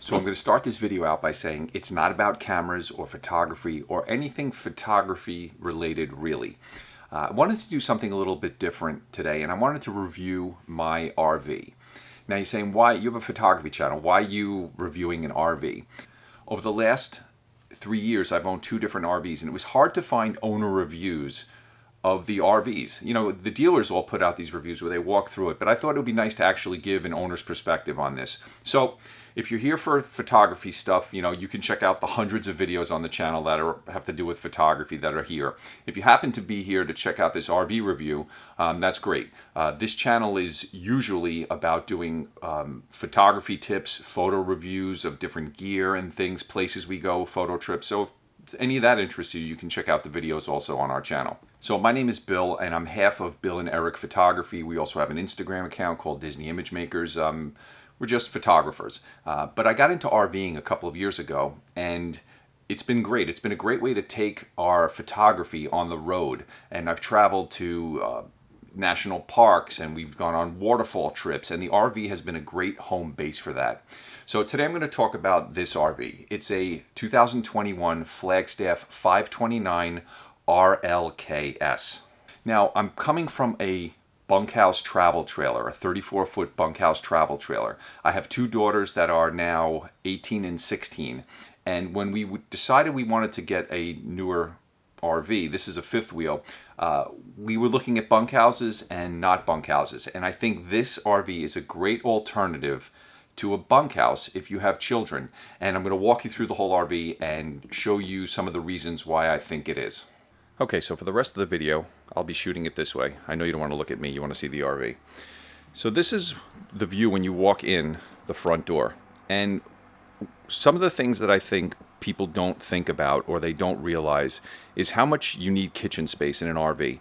So I'm going to start this video out by saying it's not about cameras or photography or anything photography related really. I wanted to do something a little bit different today, and I wanted to review my RV. Now you're saying, why? You have a photography channel. Why are you reviewing an RV? Over the last 3 years, I've owned 2 different RVs, and it was hard to find owner reviews of the RVs. You know, the dealers all put out these reviews where they walk through it, but I thought it would be nice to actually give an owner's perspective on this. So if you're here for photography stuff, you know, you can check out the hundreds of videos on the channel that have to do with photography that are here. If you happen to be here to check out this RV review, that's great. This channel is usually about doing photography tips, photo reviews of different gear and things, places we go, photo trips. So if any of that interests you, you can check out the videos also on our channel. So my name is Bill, and I'm half of Bill and Eric Photography. We also have an Instagram account called Disney Image Makers. We're just photographers. But I got into RVing a couple of years ago, and it's been great. It's been a great way to take our photography on the road. And I've traveled to national parks, and we've gone on waterfall trips, and the RV has been a great home base for that. So today I'm going to talk about this RV. It's a 2021 Flagstaff 529RLKS. Now, I'm coming from a bunkhouse travel trailer, a 34-foot bunkhouse travel trailer. I have 2 daughters that are now 18 and 16, and when we decided we wanted to get a newer RV, this is a 5th wheel, we were looking at bunkhouses and not bunkhouses, and I think this RV is a great alternative to a bunkhouse if you have children, and I'm going to walk you through the whole RV and show you some of the reasons why I think it is. Okay, so for the rest of the video, I'll be shooting it this way. I know you don't want to look at me, you want to see the RV. So this is the view when you walk in the front door. And some of the things that I think people don't think about or they don't realize is how much you need kitchen space in an RV.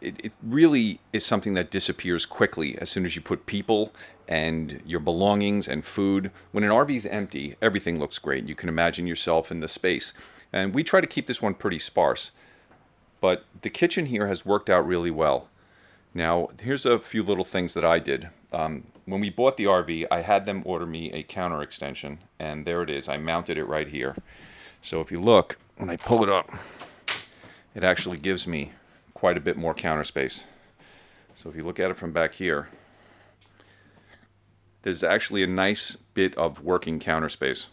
It really is something that disappears quickly as soon as you put people and your belongings and food. When an RV is empty, everything looks great. You can imagine yourself in the space. And we try to keep this one pretty sparse. But the kitchen here has worked out really well. Now, here's a few little things that I did. When we bought the RV, I had them order me a counter extension, and there it is. I mounted it right here. So if you look, when I pull it up, it actually gives me quite a bit more counter space. So if you look at it from back here, there's actually a nice bit of working counter space.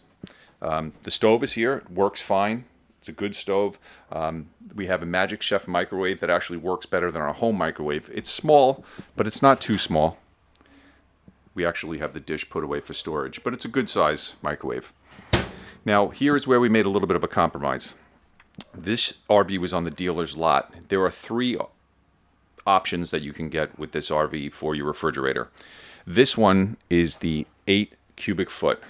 The stove is here, it works fine. It's a good stove. We have a Magic Chef microwave that actually works better than our home microwave. It's small, but it's not too small. We actually have the dish put away for storage, but it's a good size microwave. Now, here is where we made a little bit of a compromise. This RV was on the dealer's lot. There are 3 options that you can get with this RV for your refrigerator. This one is the 8 cubic foot,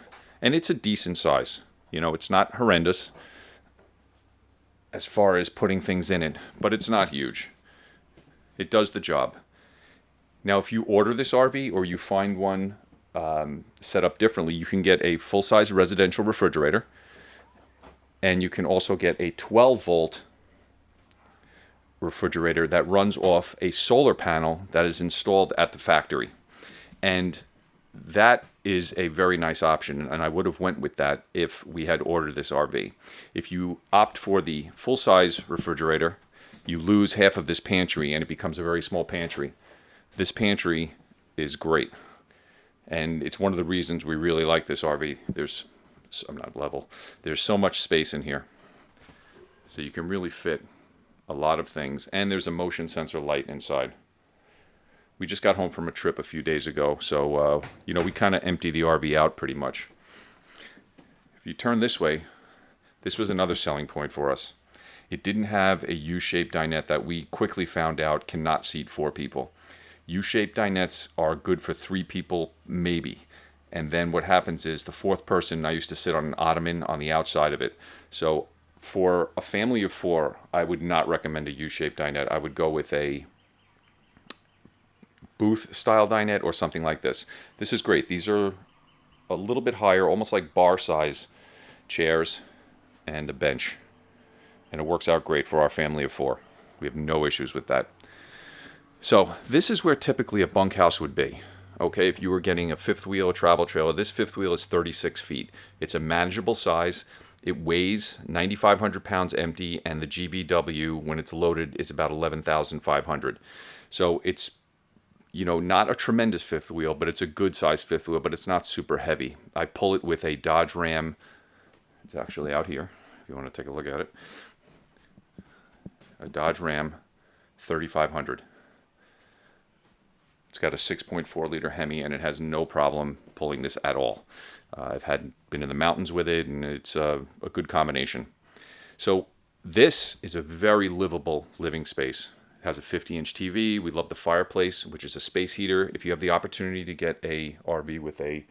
and it's a decent size. You know, it's not horrendous as far as putting things in it, but it's not huge. It does the job. Now, if you order this RV or you find one set up differently, you can get a full-size residential refrigerator, and you can also get a 12-volt refrigerator that runs off a solar panel that is installed at the factory. And that is a very nice option, and I would have went with that if we had ordered this RV. If you opt for the full-size refrigerator, you lose half of this pantry, and it becomes a very small pantry. This pantry is great, and it's one of the reasons we really like this RV. There's so much space in here, so you can really fit a lot of things, and there's a motion sensor light inside. We just got home from a trip a few days ago, so, you know, we kind of empty the RV out pretty much. If you turn this way, this was another selling point for us. It didn't have a U-shaped dinette that we quickly found out cannot seat 4 people. U-shaped dinettes are good for 3 people, maybe. And then what happens is the 4th person, I used to sit on an Ottoman on the outside of it. So for a family of 4, I would not recommend a U-shaped dinette. I would go with a booth style dinette or something like this. This is great. These are a little bit higher, almost like bar size chairs and a bench. And it works out great for our family of 4. We have no issues with that. So this is where typically a bunkhouse would be. okay, if you were getting a fifth wheel travel trailer, this fifth wheel is 36 feet. It's a manageable size. It weighs 9,500 pounds empty, and the GVW, when it's loaded, is about 11,500. So it's, not a tremendous fifth wheel, but it's a good size fifth wheel, but it's not super heavy. I pull it with a Dodge Ram. It's actually out here, if you want to take a look at it. A Dodge Ram 3500. It's got a 6.4 liter Hemi, and it has no problem pulling this at all. I've been in the mountains with it, and it's a good combination. So this is a very livable living space. It has a 50-inch TV. We love the fireplace, which is a space heater. If you have the opportunity to get a RV with a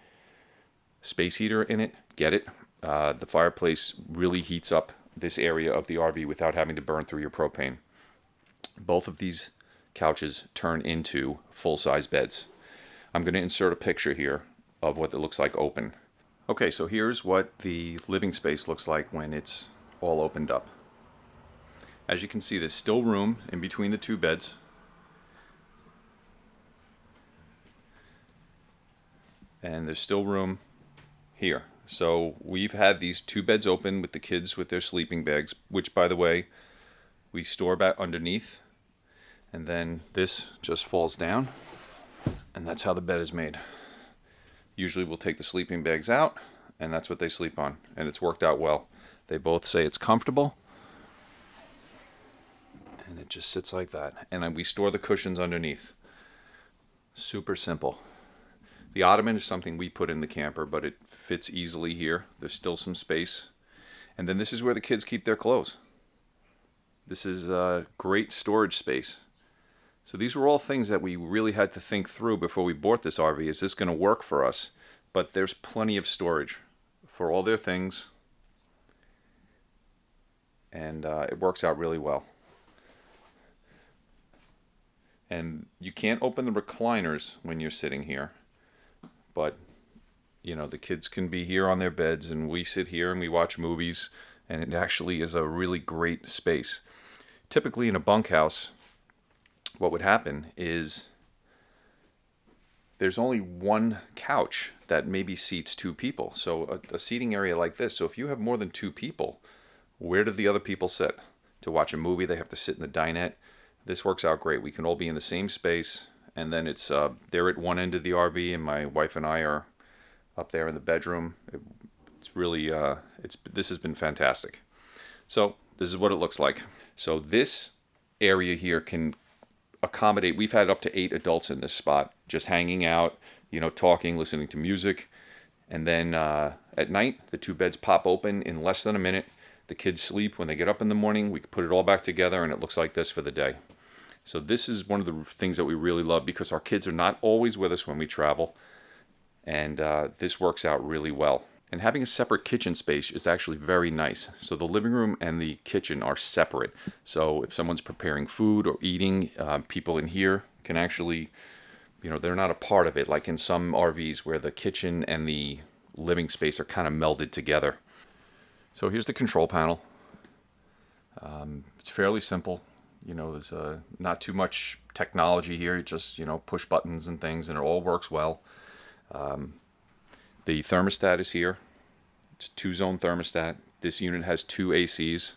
space heater in it, get it. The fireplace really heats up this area of the RV without having to burn through your propane. Both of these couches turn into full-size beds. I'm going to insert a picture here of what it looks like open. Okay, so here's what the living space looks like when it's all opened up. As you can see, there's still room in between the two beds. And there's still room here. So we've had these two beds open with the kids with their sleeping bags, which, by the way, we store back underneath. And then this just falls down, and that's how the bed is made. Usually we'll take the sleeping bags out, and that's what they sleep on, and it's worked out well. They both say it's comfortable, and it just sits like that. And then we store the cushions underneath. Super simple. The Ottoman is something we put in the camper, but it fits easily here. There's still some space. And then this is where the kids keep their clothes. This is a great storage space. So these were all things that we really had to think through before we bought this RV. Is this going to work for us? But there's plenty of storage for all their things. And it works out really well. And you can't open the recliners when you're sitting here. But, the kids can be here on their beds, and we sit here and we watch movies. And it actually is a really great space. Typically in a bunkhouse, what would happen is there's only one couch that maybe seats two people. So a seating area like this. So if you have more than two people, where do the other people sit? To watch a movie, they have to sit in the dinette. This works out great. We can all be in the same space, and then it's they're at one end of the RV, and my wife and I are up there in the bedroom. It's really this has been fantastic. So this is what it looks like. So this area here can accommodate, we've had up to 8 adults in this spot, just hanging out, talking, listening to music. And then at night, the two beds pop open in less than a minute. The kids sleep. When they get up in the morning, we can put it all back together, and it looks like this for the day. So this is one of the things that we really love, because our kids are not always with us when we travel. And this works out really well. And having a separate kitchen space is actually very nice. So the living room and the kitchen are separate. So if someone's preparing food or eating, people in here can actually, they're not a part of it, like in some RVs where the kitchen and the living space are kind of melded together. So here's the control panel. It's fairly simple. There's not too much technology here. You just, push buttons and things, and it all works well. The thermostat is here. It's a 2-zone thermostat. This unit has 2 ACs.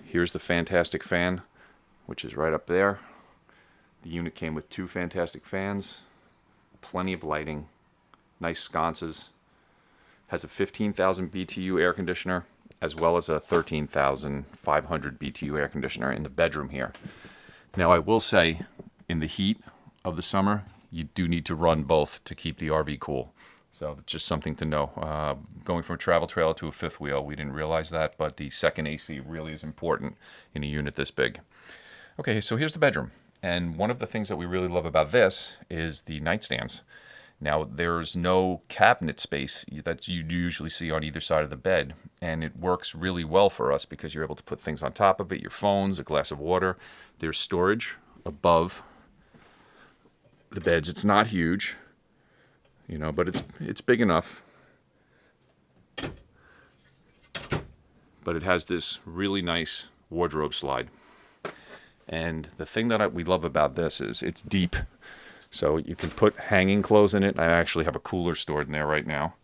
Here's the fantastic fan, which is right up there. The unit came with 2 fantastic fans, plenty of lighting, nice sconces. Has a 15,000 BTU air conditioner, as well as a 13,500 BTU air conditioner in the bedroom here. Now, I will say, in the heat of the summer, you do need to run both to keep the RV cool. So it's just something to know. Going from a travel trailer to a fifth wheel, we didn't realize that, but the second AC really is important in a unit this big. Okay, so here's the bedroom. And one of the things that we really love about this is the nightstands. Now, there's no cabinet space that you usually see on either side of the bed, and it works really well for us because you're able to put things on top of it, your phones, a glass of water. There's storage above the beds. It's not huge, but it's big enough. But it has this really nice wardrobe slide. And the thing that we love about this is it's deep. So you can put hanging clothes in it. I actually have a cooler stored in there right now.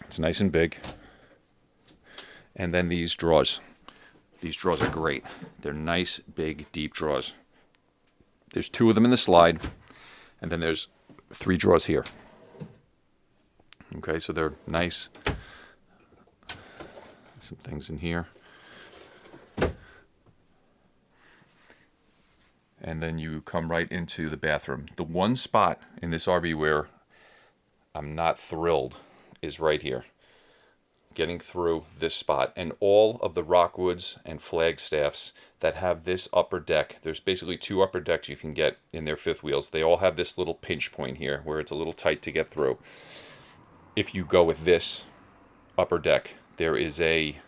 It's nice and big. And then these drawers. These drawers are great. They're nice, big, deep drawers. There's 2 of them in the slide, and then there's 3 drawers here. Okay, so they're nice. Some things in here. And then you come right into the bathroom. The one spot in this RV where I'm not thrilled is right here. Getting through this spot. And all of the Rockwoods and Flagstaffs that have this upper deck, there's basically 2 upper decks you can get in their fifth wheels. They all have this little pinch point here where it's a little tight to get through. If you go with this upper deck, there is a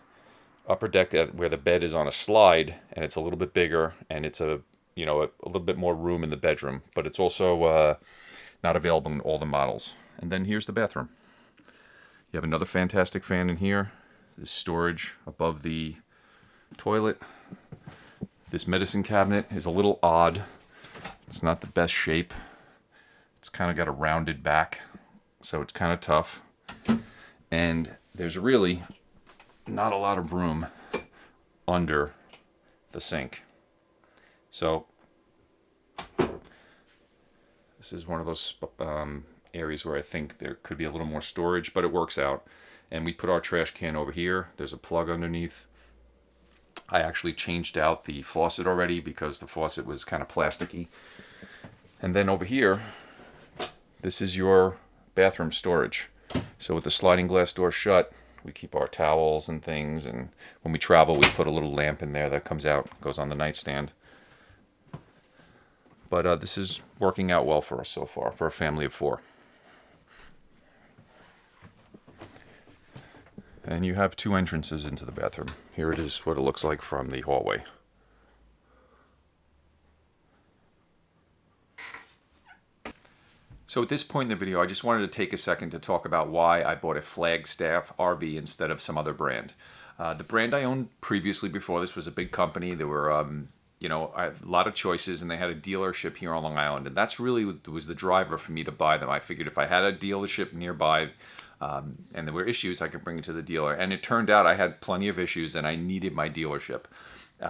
upper deck where the bed is on a slide, and it's a little bit bigger, and it's a little bit more room in the bedroom, but it's also not available in all the models. And then here's the bathroom. You have another fantastic fan in here. There's storage above the toilet. This medicine cabinet is a little odd. It's not the best shape. It's kind of got a rounded back, so it's kind of tough. And there's really not a lot of room under the sink. So this is one of those areas where I think there could be a little more storage, but it works out. And we put our trash can over here. There's a plug underneath. I actually changed out the faucet already because the faucet was kind of plasticky. And then over here, this is your bathroom storage. So with the sliding glass door shut, we keep our towels and things, and when we travel, we put a little lamp in there that comes out, goes on the nightstand. But this is working out well for us so far, for a family of 4. And you have 2 entrances into the bathroom. Here it is, what it looks like from the hallway. So at this point in the video, I just wanted to take a second to talk about why I bought a Flagstaff RV instead of some other brand. The brand I owned previously before this was a big company. There were I had a lot of choices, and they had a dealership here on Long Island, and that's really was the driver for me to buy them. I figured if I had a dealership nearby and there were issues, I could bring it to the dealer. And it turned out I had plenty of issues, and I needed my dealership,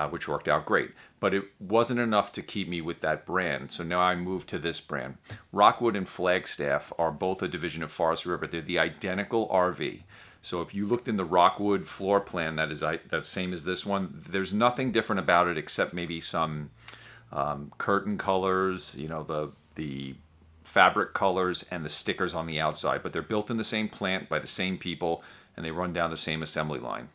which worked out great. But it wasn't enough to keep me with that brand, so now I moved to this brand. Rockwood and Flagstaff are both a division of Forest River. They're the identical RV. So if you looked in the Rockwood floor plan that's same as this one, there's nothing different about it except maybe some curtain colors, the fabric colors and the stickers on the outside. But they're built in the same plant by the same people, and they run down the same assembly line.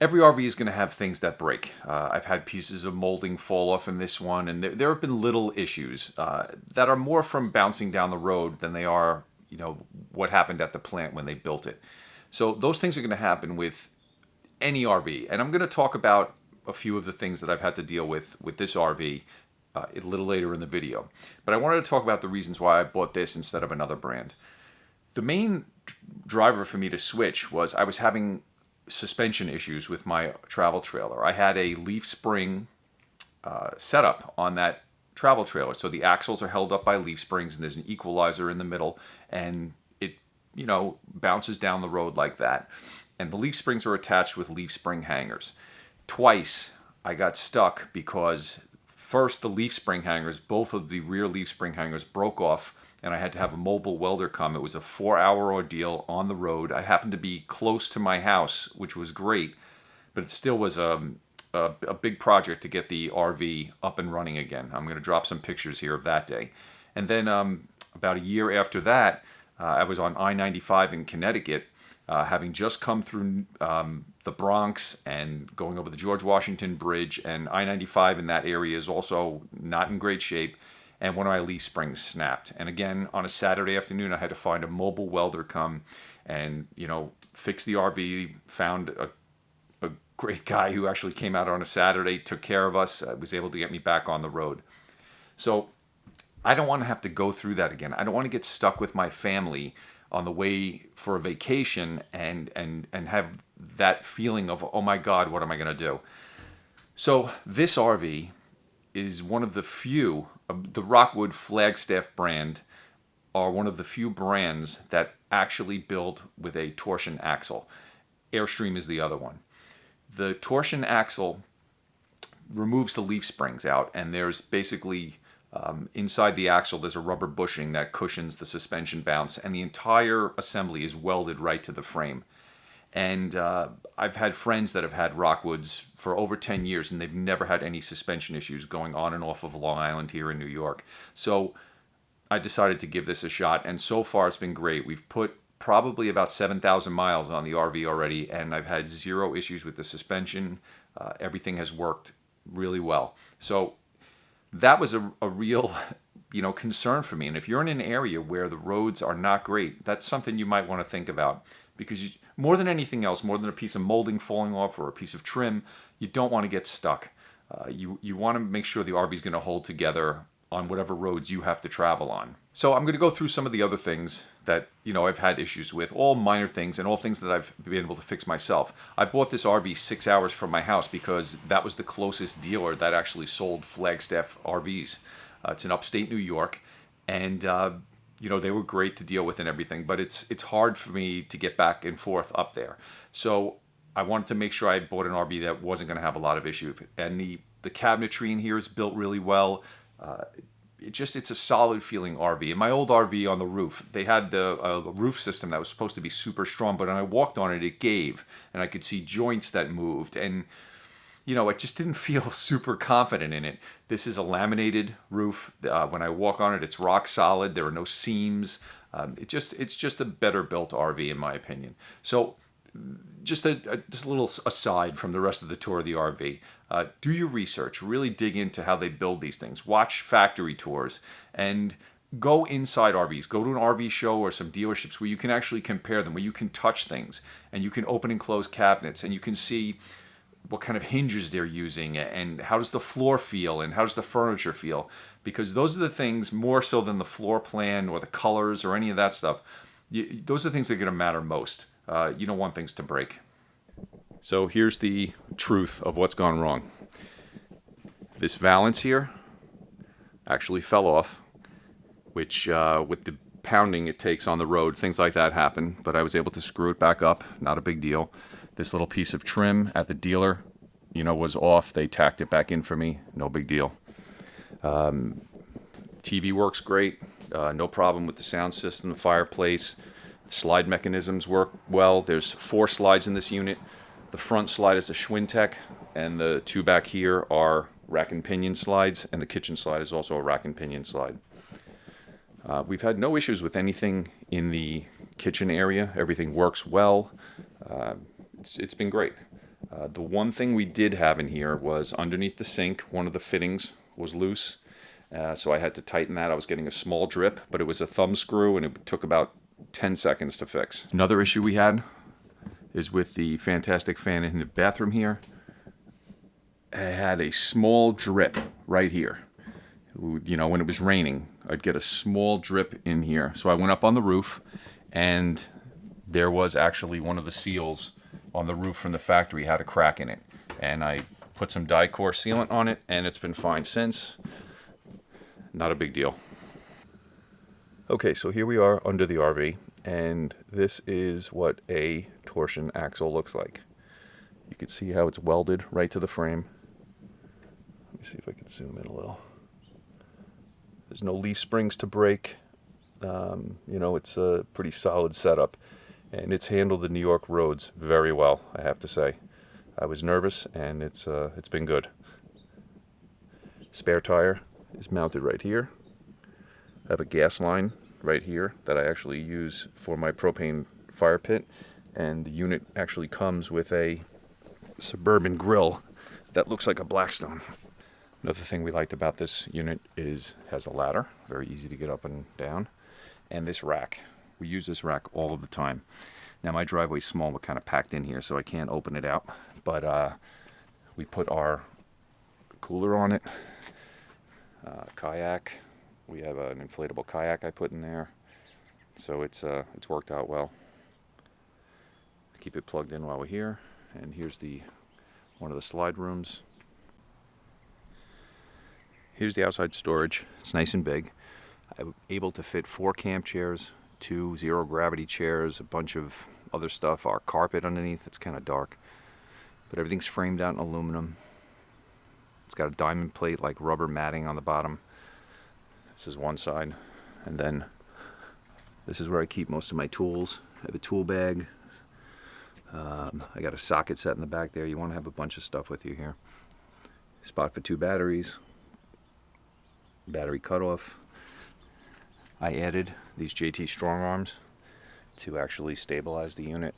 Every RV is going to have things that break. I've had pieces of molding fall off in this one, and there have been little issues that are more from bouncing down the road than they are, what happened at the plant when they built it. So those things are going to happen with any RV, and I'm going to talk about a few of the things that I've had to deal with this RV a little later in the video. But I wanted to talk about the reasons why I bought this instead of another brand. The main driver for me to switch was I was having suspension issues with my travel trailer. I had a leaf spring setup on that travel trailer. So the axles are held up by leaf springs, and there's an equalizer in the middle, and it, bounces down the road like that. And the leaf springs are attached with leaf spring hangers. Twice I got stuck because first the leaf spring hangers, both of the rear leaf spring hangers broke off, and I had to have a mobile welder come. It was a 4-hour ordeal on the road. I happened to be close to my house, which was great, but it still was a big project to get the RV up and running again. I'm going to drop some pictures here of that day. And then about a year after that, I was on I-95 in Connecticut, having just come through the Bronx and going over the George Washington Bridge, and I-95 in that area is also not in great shape. And one of my leaf springs snapped. And again, on a Saturday afternoon, I had to find a mobile welder come and, fix the RV. Found a great guy who actually came out on a Saturday, took care of us, was able to get me back on the road. So I don't want to have to go through that again. I don't want to get stuck with my family on the way for a vacation and have that feeling of, oh my God, what am I going to do? So this RV is one of the few, the Rockwood Flagstaff brand are one of the few brands that actually build with a torsion axle. Airstream is the other one. The torsion axle removes the leaf springs out, and there's basically inside the axle there's a rubber bushing that cushions the suspension bounce, and the entire assembly is welded right to the frame. And I've had friends that have had Rockwoods for over 10 years, and they've never had any suspension issues going on and off of Long Island here in New York. So I decided to give this a shot, and so far it's been great. We've put probably about 7,000 miles on the RV already, and I've had zero issues with the suspension. Everything has worked really well. So that was a real concern for me. And if you're in an area where the roads are not great, that's something you might want to think about, because more than anything else, more than a piece of molding falling off or a piece of trim, you don't want to get stuck. You want to make sure the RV is going to hold together on whatever roads you have to travel on. So I'm going to go through some of the other things that I've had issues with, all minor things and all things that I've been able to fix myself. I bought this RV 6 hours from my house because that was the closest dealer that actually sold Flagstaff RVs. It's in upstate New York, and they were great to deal with and everything, but it's hard for me to get back and forth up there. So I wanted to make sure I bought an RV that wasn't going to have a lot of issues. And the cabinetry in here is built really well. It's a solid feeling RV. In my old RV on the roof, they had the roof system that was supposed to be super strong, but when I walked on it, it gave, and I could see joints that moved, and I just didn't feel super confident in it. This is a laminated roof. When I walk on it, it's rock solid. There are no seams. It's just a better built RV in my opinion. So just a little aside from the rest of the tour of the RV. Do your research. Really dig into how they build these things. Watch factory tours and go inside RVs. Go to an RV show or some dealerships where you can actually compare them, where you can touch things and you can open and close cabinets and you can see what kind of hinges they're using and how does the floor feel and how does the furniture feel. Because those are the things, more so than the floor plan or the colors or any of that stuff, those are the things that are going to matter most. You don't want things to break. So here's the truth of what's gone wrong. This valance here actually fell off, which with the pounding it takes on the road, things like that happen, but I was able to screw it back up, not a big deal. This little piece of trim at the dealer, was off. They tacked it back in for me, no big deal. TV works great, no problem with the sound system, the fireplace. Slide mechanisms work well. There's 4 slides in this unit. The front slide is a Schwintek, and the 2 back here are rack and pinion slides, and the kitchen slide is also a rack and pinion slide. We've had no issues with anything in the kitchen area. Everything works well. It's been great. The one thing we did have in here was underneath the sink, one of the fittings was loose, so I had to tighten that. I was getting a small drip, but it was a thumb screw, and it took about 10 seconds to fix. Another issue we had is with the fantastic fan in the bathroom here. I had a small drip right here. When it was raining, I'd get a small drip in here. So I went up on the roof, and there was actually one of the seals on the roof from the factory had a crack in it. And I put some Dicor sealant on it, and it's been fine since. Not a big deal. Okay, so here we are under the RV, and this is what a torsion axle looks like. You can see how it's welded right to the frame. Let me see if I can zoom in a little. There's no leaf springs to break. It's a pretty solid setup, and it's handled the New York roads very well, I have to say. I was nervous, and it's been good. Spare tire is mounted right here. I have a gas line right here that I actually use for my propane fire pit, and the unit actually comes with a Suburban grill that looks like a Blackstone. Another thing we liked about this unit has a ladder, very easy to get up and down, and this rack. We use this rack all of the time. Now my driveway's small, but kind of packed in here, so I can't open it out, but we put our cooler on it, kayak. We have an inflatable kayak I put in there, so it's worked out well. Keep it plugged in while we're here, and here's one of the slide rooms. Here's the outside storage. It's nice and big. I'm able to fit 4 camp chairs, 2 zero gravity chairs, a bunch of other stuff, our carpet underneath. It's kind of dark, but everything's framed out in aluminum. It's got a diamond plate like rubber matting on the bottom. This is one side, and then this is where I keep most of my tools. I have a tool bag. I got a socket set in the back there. You want to have a bunch of stuff with you here. Spot for 2 batteries. Battery cutoff. I added these JT strong arms to actually stabilize the unit.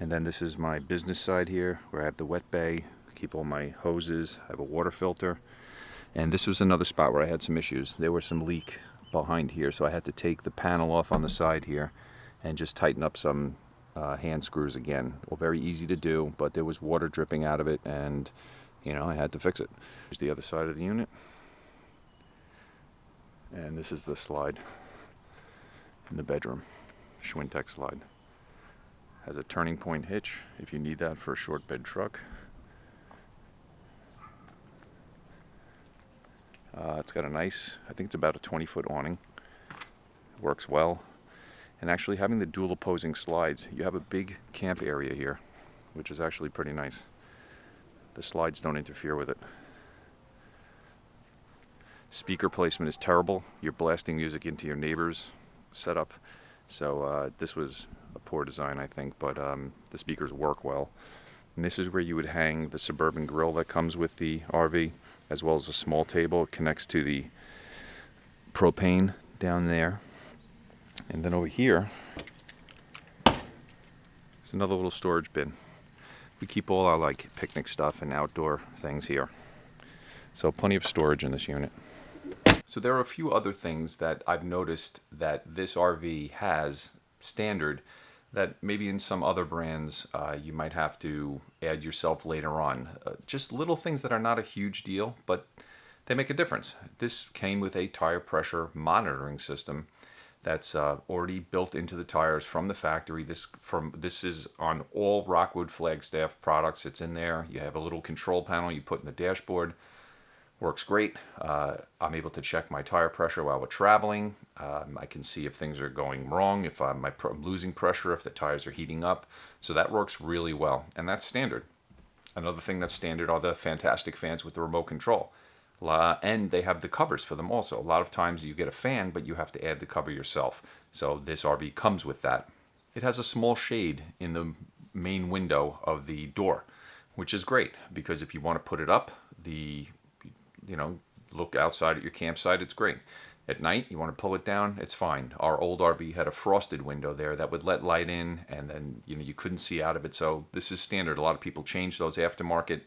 And then this is my business side here where I have the wet bay, keep all my hoses, I have a water filter. And this was another spot where I had some issues. There was some leak behind here, so I had to take the panel off on the side here and just tighten up some hand screws again. Well, very easy to do, but there was water dripping out of it, and I had to fix it. Here's the other side of the unit. And this is the slide in the bedroom. Schwintek slide. Has a turning point hitch if you need that for a short bed truck. It's got a nice, I think it's about a 20-foot awning. Works well. And actually having the dual opposing slides, you have a big camp area here, which is actually pretty nice. The slides don't interfere with it. Speaker placement is terrible. You're blasting music into your neighbor's setup. So this was a poor design, I think, but the speakers work well. And this is where you would hang the Suburban grill that comes with the RV, as well as a small table. It connects to the propane down there. And then over here is another little storage bin. We keep all our picnic stuff and outdoor things here. So plenty of storage in this unit. So there are a few other things that I've noticed that this RV has standard that maybe in some other brands you might have to add yourself later on. Just little things that are not a huge deal, but they make a difference. This came with a tire pressure monitoring system that's already built into the tires from the factory. This is on all Rockwood Flagstaff products. It's in there. You have a little control panel you put in the dashboard. Works great. I'm able to check my tire pressure while we're traveling. I can see if things are going wrong, if I'm losing pressure, if the tires are heating up. So that works really well, and that's standard. Another thing that's standard are the fantastic fans with the remote control. And they have the covers for them also. A lot of times you get a fan, but you have to add the cover yourself. So this RV comes with that. It has a small shade in the main window of the door, which is great because if you want to put it up, look outside at your campsite, it's great. At night, you want to pull it down, it's fine. Our old RV had a frosted window there that would let light in, and then you couldn't see out of it. So this is standard. A lot of people change those aftermarket.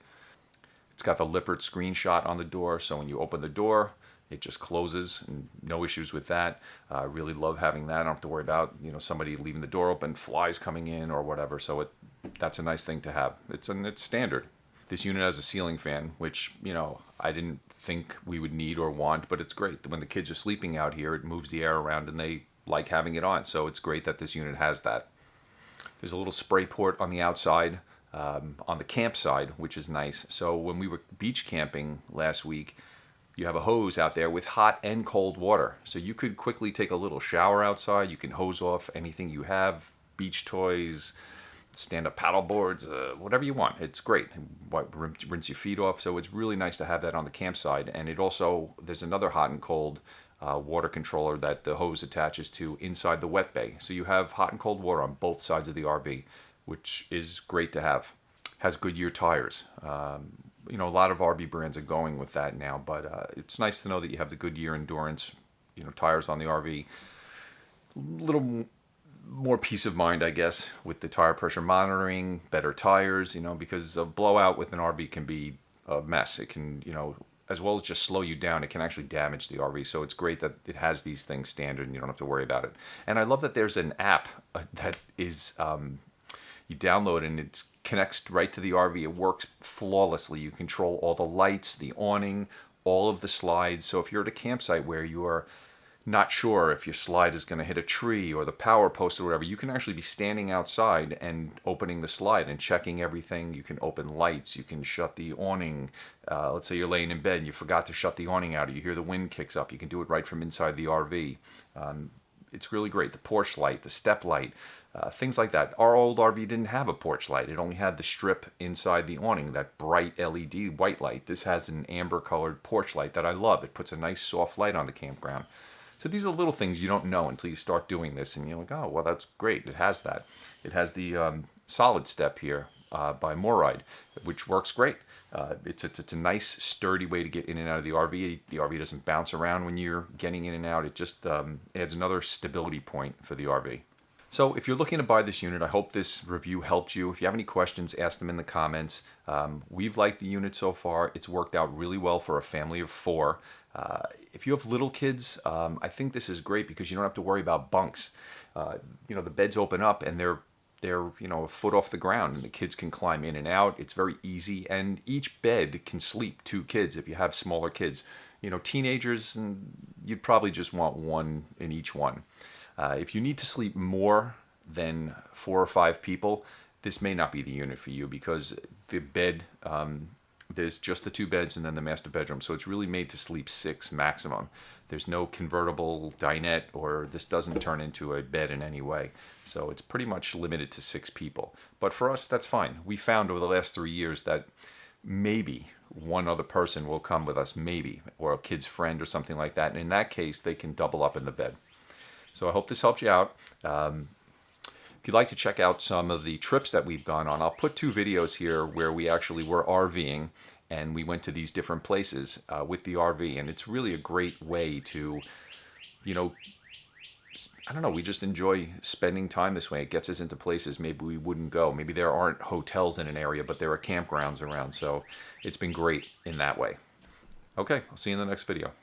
It's got the Lippert screenshot on the door, so when you open the door, it just closes, and no issues with that. I really love having that. I don't have to worry about somebody leaving the door open, flies coming in or whatever. So that's a nice thing to have. It's standard. This unit has a ceiling fan, which I didn't think we would need or want, but it's great. When the kids are sleeping out here, it moves the air around, and they like having it on. So it's great that this unit has that. There's a little spray port on the outside. On the camp side, which is nice. So when we were beach camping last week, you have a hose out there with hot and cold water. So you could quickly take a little shower outside. You can hose off anything you have, beach toys, stand-up paddle boards, whatever you want. It's great. Rinse your feet off. So it's really nice to have that on the campsite. And it also, there's another hot and cold water controller that the hose attaches to inside the wet bay. So you have hot and cold water on both sides of the RV, which is great to have. Has Goodyear Tires. A lot of RV brands are going with that now, but it's nice to know that you have the Goodyear Endurance, tires on the RV. A little more peace of mind, I guess, with the tire pressure monitoring, better tires, because a blowout with an RV can be a mess. It can, as well as just slow you down, it can actually damage the RV. So it's great that it has these things standard and you don't have to worry about it. And I love that there's an app that is... you download and it connects right to the RV. It works flawlessly. You control all the lights, the awning, all of the slides. So if you're at a campsite where you are not sure if your slide is going to hit a tree or the power post or whatever, you can actually be standing outside and opening the slide and checking everything. You can open lights, you can shut the awning. Let's say you're laying in bed and you forgot to shut the awning out, or you hear the wind kicks up. You can do it right from inside the RV. It's really great. The porch light, the step light, things like that. Our old RV didn't have a porch light. It only had the strip inside the awning, that bright LED white light. This has an amber colored porch light that I love. It puts a nice soft light on the campground. So these are little things you don't know until you start doing this, and you're like, oh, well, that's great. It has that. It has the solid step here by Moride, which works great. It's a nice, sturdy way to get in and out of the RV. The RV doesn't bounce around when you're getting in and out. It just adds another stability point for the RV. So if you're looking to buy this unit, I hope this review helped you. If you have any questions, ask them in the comments. We've liked the unit so far. It's worked out really well for a family of 4. If you have little kids, I think this is great because you don't have to worry about bunks. The beds open up and they're a foot off the ground, and the kids can climb in and out. It's very easy, and each bed can sleep 2 kids if you have smaller kids. Teenagers, and you'd probably just want 1 in each one. If you need to sleep more than 4 or 5 people, this may not be the unit for you, because the bed, there's just the 2 beds and then the master bedroom. So it's really made to sleep 6 maximum. There's no convertible dinette, or this doesn't turn into a bed in any way. So it's pretty much limited to 6 people. But for us, that's fine. We found over the last 3 years that maybe one other person will come with us, maybe, or a kid's friend or something like that. And in that case, they can double up in the bed. So I hope this helped you out. If you'd like to check out some of the trips that we've gone on, I'll put 2 videos here where we actually were RVing and we went to these different places with the RV. And it's really a great way to, I don't know, we just enjoy spending time this way. It gets us into places maybe we wouldn't go. Maybe there aren't hotels in an area, but there are campgrounds around. So it's been great in that way. Okay, I'll see you in the next video.